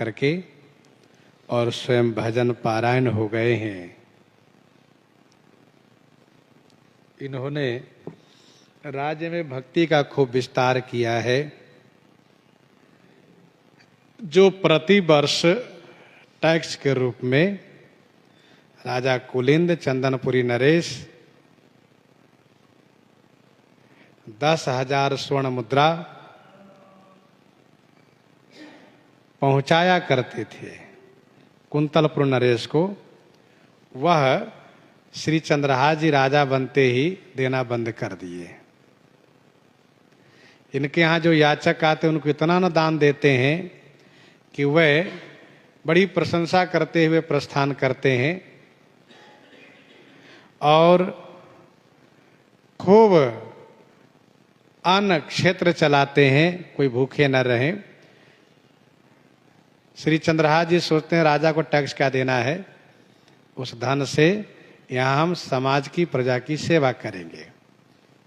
करके और स्वयं भजन पारायण हो गए हैं। इन्होंने राज्य में भक्ति का खूब विस्तार किया है। जो प्रति वर्ष टैक्स के रूप में राजा कुलिंद चंदनपुरी नरेश 10,000 स्वर्ण मुद्रा पहुंचाया करते थे कुंतलपुर नरेश को, वह श्री चंद्रहास जी राजा बनते ही देना बंद कर दिए। इनके यहाँ जो याचक आते उनको इतना न दान देते हैं कि वह बड़ी प्रशंसा करते हुए प्रस्थान करते हैं और खूब अन्न क्षेत्र चलाते हैं, कोई भूखे न रहें। श्री चंद्रहास जी सोचते हैं राजा को टैक्स क्या देना है, उस धन से यहाँ हम समाज की प्रजा की सेवा करेंगे,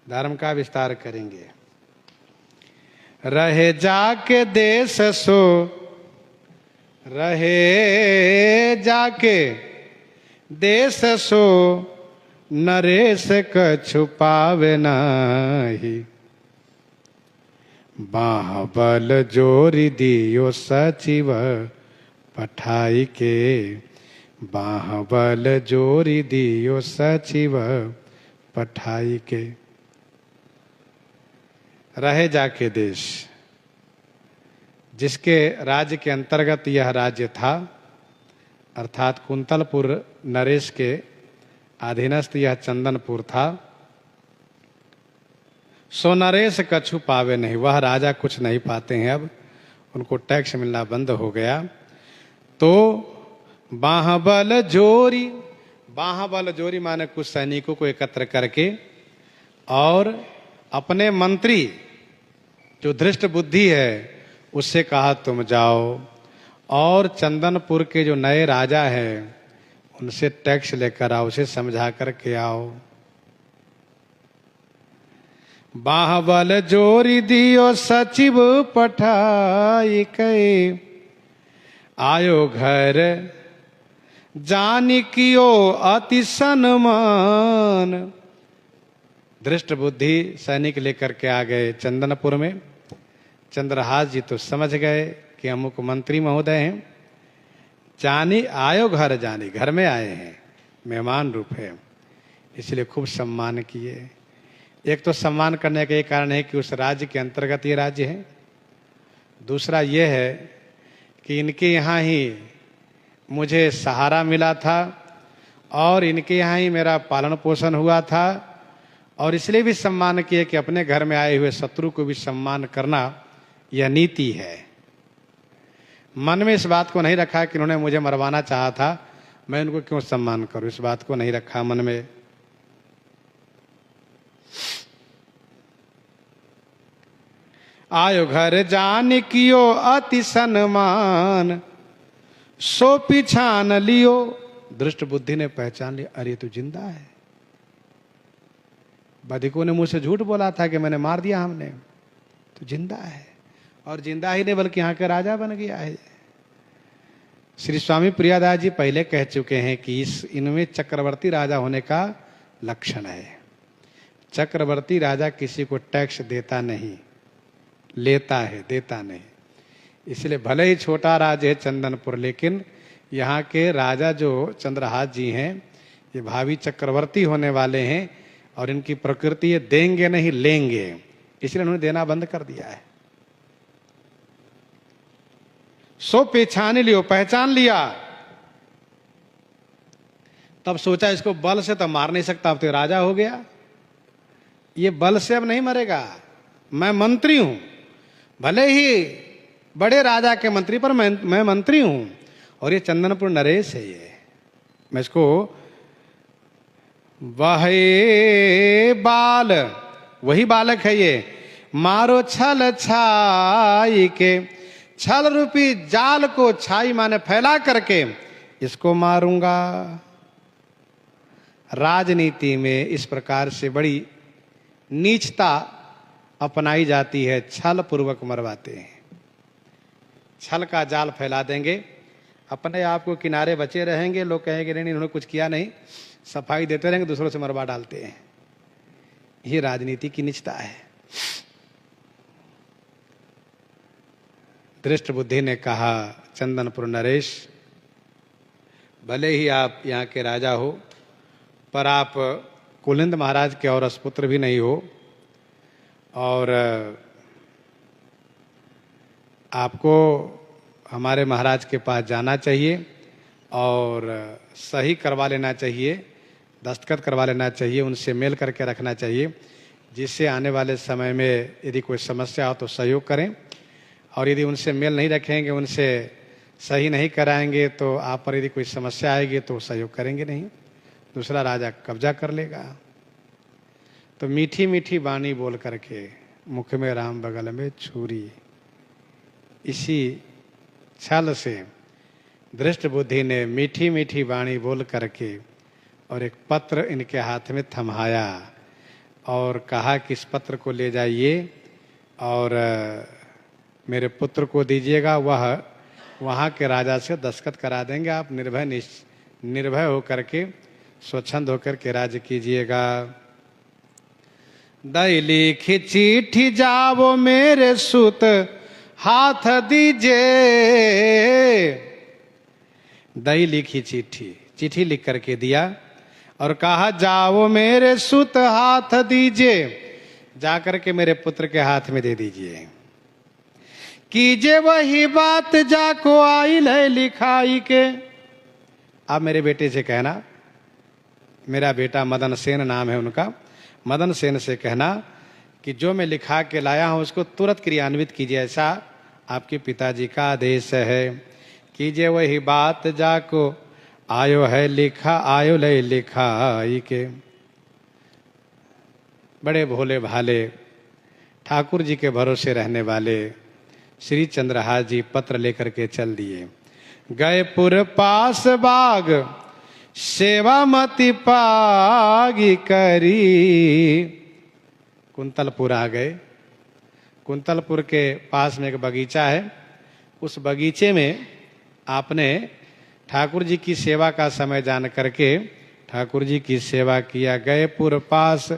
धर्म का विस्तार करेंगे। रहे जाके देश सो रहे जाके देश सो नरेश क छुपावे नाही, बाहबल जोरी दियो सचिव पठाई के, बाहबल जोरी दियो सचिव पठाई के। रहे जाके देश, जिसके राज्य के अंतर्गत यह राज्य था, अर्थात कुंतलपुर नरेश के अधीनस्थ यह चंदनपुर था, सो नरेश कछु पावे नहीं, वह राजा कुछ नहीं पाते हैं। अब उनको टैक्स मिलना बंद हो गया। तो बाहबल जोरी, बाहबल जोरी माने कुछ सैनिकों को एकत्र करके और अपने मंत्री जो धृष्ट बुद्धि है उससे कहा तुम जाओ और चंदनपुर के जो नए राजा हैं उनसे टैक्स लेकर आओ, उसे समझा करके आओ। बाहबल जोरी दियो सचिव पठाई के, आयो घर जानी कियो अति सन्मान। धृष्ट बुद्धि सैनिक लेकर के आ गए चंदनपुर में। चंद्रहास जी तो समझ गए कि अमुक मंत्री महोदय हैं। जानी आयो घर, जानी घर में आए हैं, मेहमान रूप है, इसलिए खूब सम्मान किए। एक तो सम्मान करने का एक कारण है कि उस राज्य के अंतर्गत ये राज्य है। दूसरा ये है कि इनके यहाँ ही मुझे सहारा मिला था और इनके यहाँ ही मेरा पालन पोषण हुआ था, और इसलिए भी सम्मान किए कि अपने घर में आए हुए शत्रु को भी सम्मान करना यह नीति है। मन में इस बात को नहीं रखा कि उन्होंने मुझे मरवाना चाहा था, मैं उनको क्यों सम्मान करूं, इस बात को नहीं रखा मन में। आयो घर जान कियो अति सन्मान, सो पिछान लियो। दृष्ट बुद्धि ने पहचान लिया, अरे तू जिंदा है। बधिकों ने मुझसे झूठ बोला था कि मैंने मार दिया, हमने तो जिंदा है, और जिंदा ही नहीं बल्कि यहाँ का राजा बन गया है। श्री स्वामी प्रियादास जी पहले कह चुके हैं कि इनमें चक्रवर्ती राजा होने का लक्षण है। चक्रवर्ती राजा किसी को टैक्स देता नहीं, लेता है, देता नहीं। इसलिए भले ही छोटा राज्य है चंदनपुर, लेकिन यहाँ के राजा जो चंद्रहास जी हैं ये भावी चक्रवर्ती होने वाले हैं, और इनकी प्रकृति ये देंगे नहीं लेंगे, इसलिए उन्होंने देना बंद कर दिया है। सो पहचान लियो, पहचान लिया। तब सोचा इसको बल से तो मार नहीं सकता, अब तो राजा हो गया, ये बल से अब नहीं मरेगा। मैं मंत्री हूं, भले ही बड़े राजा के मंत्री, पर मैं मंत्री हूं, और ये चंदनपुर नरेश है, ये मैं इसको वही बाल, वही बालक है ये, मारो छल छाई के, छल रूपी जाल को, छाई माने फैला करके इसको मारूंगा। राजनीति में इस प्रकार से बड़ी नीचता अपनाई जाती है, छल पूर्वक मरवाते हैं। छल का जाल फैला देंगे, अपने आप को किनारे बचे रहेंगे। लोग कहेंगे नहीं इन्होंने कुछ किया नहीं, सफाई देते रहेंगे, दूसरों से मरवा डालते हैं। ये राजनीति की निचता है। दृष्ट बुद्धि ने कहा, चंदनपुर नरेश, भले ही आप यहाँ के राजा हो, पर आप कुलिंद महाराज के और पुत्र भी नहीं हो, और आपको हमारे महाराज के पास जाना चाहिए और सही करवा लेना चाहिए, दस्तखत करवा लेना चाहिए, उनसे मेल करके रखना चाहिए, जिससे आने वाले समय में यदि कोई समस्या हो तो सहयोग करें, और यदि उनसे मेल नहीं रखेंगे, उनसे सही नहीं कराएंगे, तो आप पर यदि कोई समस्या आएगी तो सहयोग करेंगे नहीं, दूसरा राजा कब्जा कर लेगा। तो मीठी मीठी वाणी बोल करके, मुख में राम बगल में छुरी, इसी छल से दृष्ट बुद्धि ने मीठी मीठी वाणी बोल करके और एक पत्र इनके हाथ में थमाया और कहा कि इस पत्र को ले जाइए और मेरे पुत्र को दीजिएगा, वह वहाँ के राजा से दस्तखत करा देंगे, आप निर्भय होकर के स्वच्छंद होकर के राज्य कीजिएगा। दई लिखी चिट्ठी जाओ मेरे सुत हाथ दीजिए। दई लिखी चिट्ठी लिख करके दिया और कहा जाओ मेरे सुत हाथ दीजिए, जाकर के मेरे पुत्र के हाथ में दे दीजिए। कीजिए वही बात जाको आइल है लिखाई के। अब मेरे बेटे से कहना, मेरा बेटा मदन सेन नाम है उनका, मदन सेन से कहना कि जो मैं लिखा के लाया हूं उसको तुरंत क्रियान्वित कीजिए, ऐसा आपके पिताजी का आदेश है। कीजिए वही बात जाको आयो है लिखा, आयो ले लिखाई के। बड़े भोले भाले ठाकुर जी के भरोसे रहने वाले श्री चंद्रहास जी पत्र लेकर के चल दिए। गए पुर पास बाग सेवा मति पागी करी। कुंतलपुर आ गए। कुंतलपुर के पास में एक बगीचा है, उस बगीचे में आपने ठाकुर जी की सेवा का समय जान करके ठाकुर जी की सेवा किया। गए पुर पास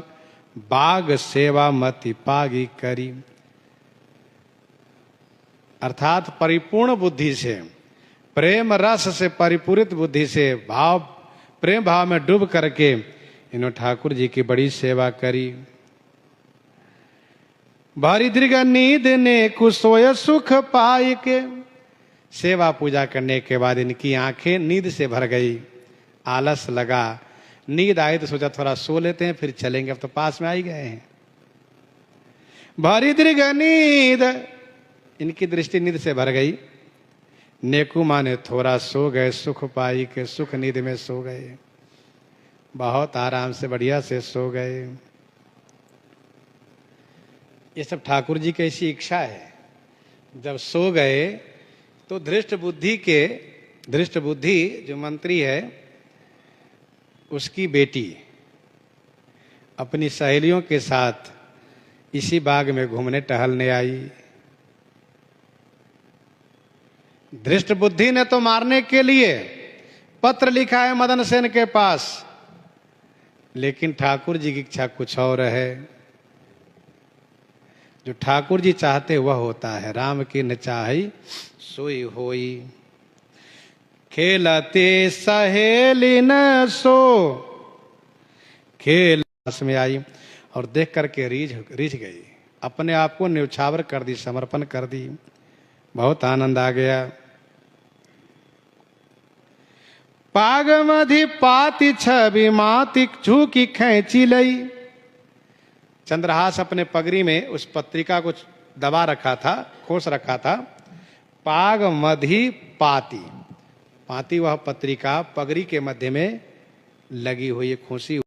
बाग सेवा मति पागी करी, अर्थात परिपूर्ण बुद्धि से, प्रेम रस से परिपूरित बुद्धि से, प्रेम भाव में डूब करके इन्होंने ठाकुर जी की बड़ी सेवा करी। भारी दीर्घ नींद ने कुसोय सुख पाई के। सेवा पूजा करने के बाद इनकी आंखें नींद से भर गई, आलस लगा, नींद आई तो सोचा थोड़ा सो लेते हैं फिर चलेंगे, अब तो पास में आ ही गए हैं। भारी दीर्घ नींद, इनकी दृष्टि नींद से भर गई। नेकू माने थोड़ा सो गए, सुख पाई के सुख नींद में सो गए, बहुत आराम से बढ़िया से सो गए। ये सब ठाकुर जी की ऐसी इच्छा है। जब सो गए तो धृष्ट बुद्धि जो मंत्री है उसकी बेटी अपनी सहेलियों के साथ इसी बाग में घूमने टहलने आई। धृष्ट बुद्धि ने तो मारने के लिए पत्र लिखा है मदन सेन के पास, लेकिन ठाकुर जी की इच्छा कुछ और है। जो ठाकुर जी चाहते वह होता है। राम की न चाही सोई होई, खेलते सहेली न सो। खेल में आई और देख करके रीझ गई, अपने आप को न्यौछावर कर दी, समर्पण कर दी। बहुत आनंद आ गया। पाग मधि पाति छवि माति झूकी खैंची लई। चंद्रहास अपने पगड़ी में उस पत्रिका को दबा रखा था, खोस रखा था। पाग मधि पाति, पाति वह पत्रिका पगड़ी के मध्य में लगी हुई, खोसी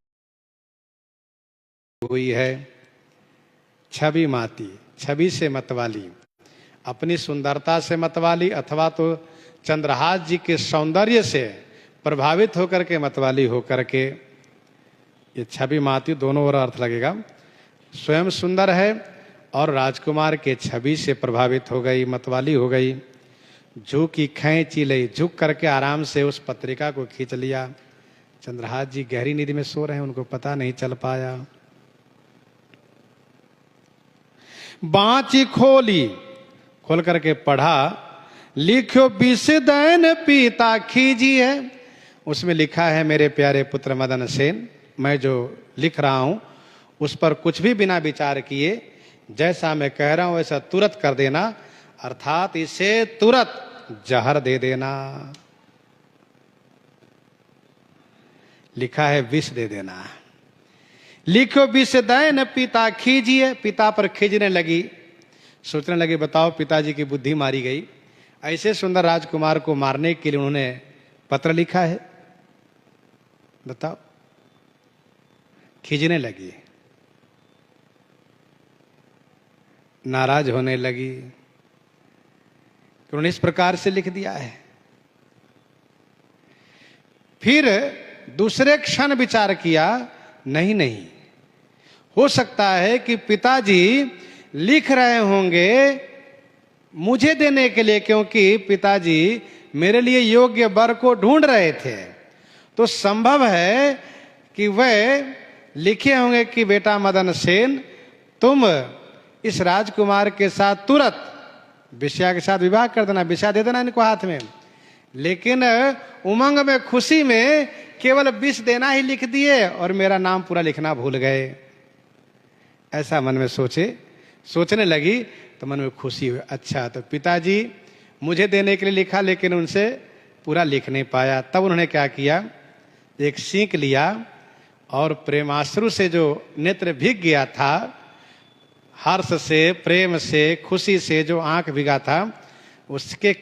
हुई है। छवि माती, छवि से मतवाली, अपनी सुंदरता से मतवाली अथवा तो चंद्रहास जी के सौंदर्य से प्रभावित होकर के मतवाली होकर के, ये छवि माती दोनों ओर अर्थ लगेगा। स्वयं सुंदर है और राजकुमार के छवि से प्रभावित हो गई, मतवाली हो गई। झुकी खींची लई, झुक करके आराम से उस पत्रिका को खींच लिया। चंद्रहास जी गहरी नींद में सो रहे हैं, उनको पता नहीं चल पाया। बाँची खोली, खोल करके पढ़ा, लिखो विषदैन पीता खीजिए। उसमें लिखा है, मेरे प्यारे पुत्र मदन सेन, मैं जो लिख रहा हूं उस पर कुछ भी बिना विचार किए जैसा मैं कह रहा हूं वैसा तुरंत कर देना, अर्थात इसे तुरंत जहर दे देना। लिखा है विष दे देना। लिखो विषदैन पिता खीजिए। पिता पर खींचने लगी, सोचने लगी बताओ पिताजी की बुद्धि मारी गई, ऐसे सुंदर राजकुमार को मारने के लिए उन्होंने पत्र लिखा है, बताओ। खींचने लगी, नाराज होने लगी, उन्होंने इस प्रकार से लिख दिया है। फिर दूसरे क्षण विचार किया, नहीं नहीं, हो सकता है कि पिताजी लिख रहे होंगे मुझे देने के लिए, क्योंकि पिताजी मेरे लिए योग्य वर को ढूंढ रहे थे। तो संभव है कि वह लिखे होंगे कि बेटा मदन सेन, तुम इस राजकुमार के साथ तुरंत विषया के साथ विवाह कर देना, विषया दे देना इनको हाथ में। लेकिन उमंग में, खुशी में केवल विष देना ही लिख दिए और मेरा नाम पूरा लिखना भूल गए। ऐसा मन में सोचने लगी तो मन में खुशी हुई, अच्छा तो पिताजी मुझे देने के लिए लिखा लेकिन उनसे पूरा लिख नहीं पाया। तब उन्होंने क्या किया, एक सीख लिया और प्रेमाश्रु से जो नेत्र भीग गया था, हर्ष से, प्रेम से, खुशी से जो आंख भीगा था, उसके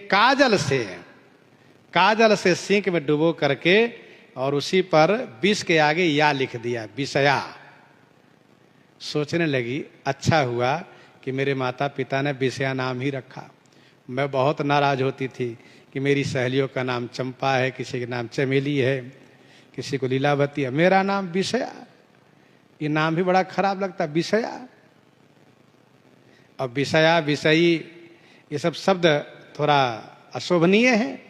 काजल से सींक में डुबो करके और उसी पर विष के आगे या लिख दिया, विषया। सोचने लगी अच्छा हुआ कि मेरे माता पिता ने विषया नाम ही रखा। मैं बहुत नाराज होती थी कि मेरी सहेलियों का नाम चंपा है, किसी का नाम चमेली है, किसी को लीलावती है, मेरा नाम विषया। ये नाम भी बड़ा खराब लगता, विषया। अब विषया, विषयी, ये सब शब्द थोड़ा अशोभनीय है,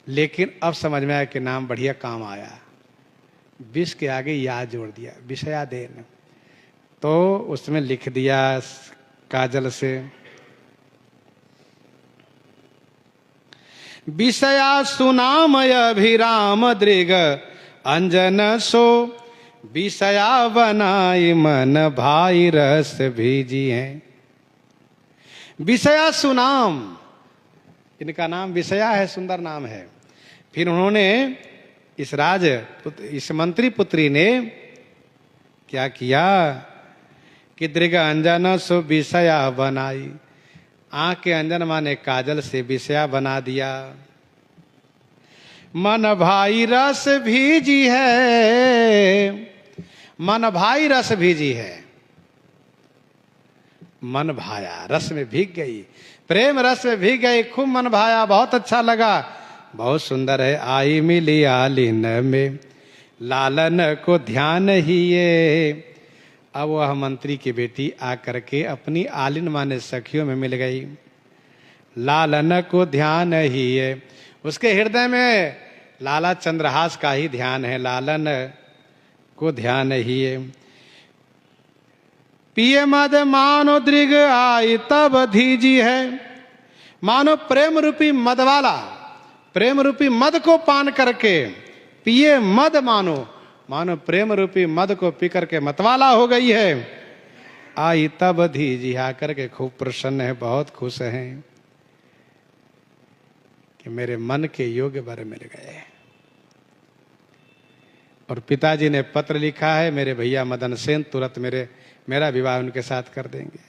लेकिन अब समझ में आया कि नाम बढ़िया काम आया। विष के आगे या जोड़ दिया, विषया देन, तो उसमें लिख दिया काजल से, विषया सुनामय अभिराम दृग अंजन सो, विषया बनाई मन भाई रस भीजी है। विषया सुनाम, इनका नाम विषया है, सुंदर नाम है। फिर उन्होंने इस मंत्री पुत्री ने क्या किया कि दृग अंजन सो विषया बनाई, आंख के अंजन माने काजल से विषया बना दिया। मन भाई रस भीजी है, मन भाई रस भीजी है, मन भाया, रस में भीग गई, प्रेम रस में भीग गई, खूब मन भाया, बहुत अच्छा लगा, बहुत सुंदर है। आई मिली आलिन में लालन को ध्यान ही ये। अब वह मंत्री की बेटी आकर के अपनी आलिन माने सखियों में मिल गई। लालन को ध्यान ही है, उसके हृदय में लाला चंद्रहास का ही ध्यान है, लालन को ध्यान ही है। पिए मद मानो दृग आई तब धीजी है, मानो प्रेम रूपी मद वाला, प्रेम रूपी मद को पान करके, पिए मद मानो प्रेम रूपी मद को पी करके मतवाला हो गई है। आई तब धीजी, आकर के खूब प्रसन्न है, बहुत खुश हैं कि मेरे मन के योग्य वर मिल गए। और पिताजी ने पत्र लिखा है, मेरे भैया मदन सेन तुरंत मेरा विवाह उनके साथ कर देंगे।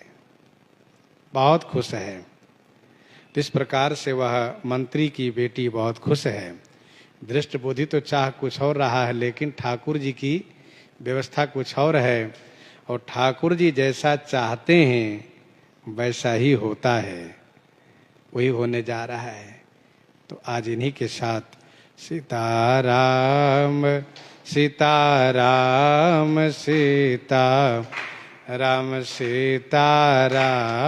बहुत खुश है। इस प्रकार से वह मंत्री की बेटी बहुत खुश है। दृष्ट बुद्धि तो चाह कुछ और रहा है, लेकिन ठाकुर जी की व्यवस्था कुछ और है, और ठाकुर जी जैसा चाहते हैं वैसा ही होता है, वही होने जा रहा है। तो आज इन्हीं के साथ सीताराम सीताराम सीता राम सीताराम।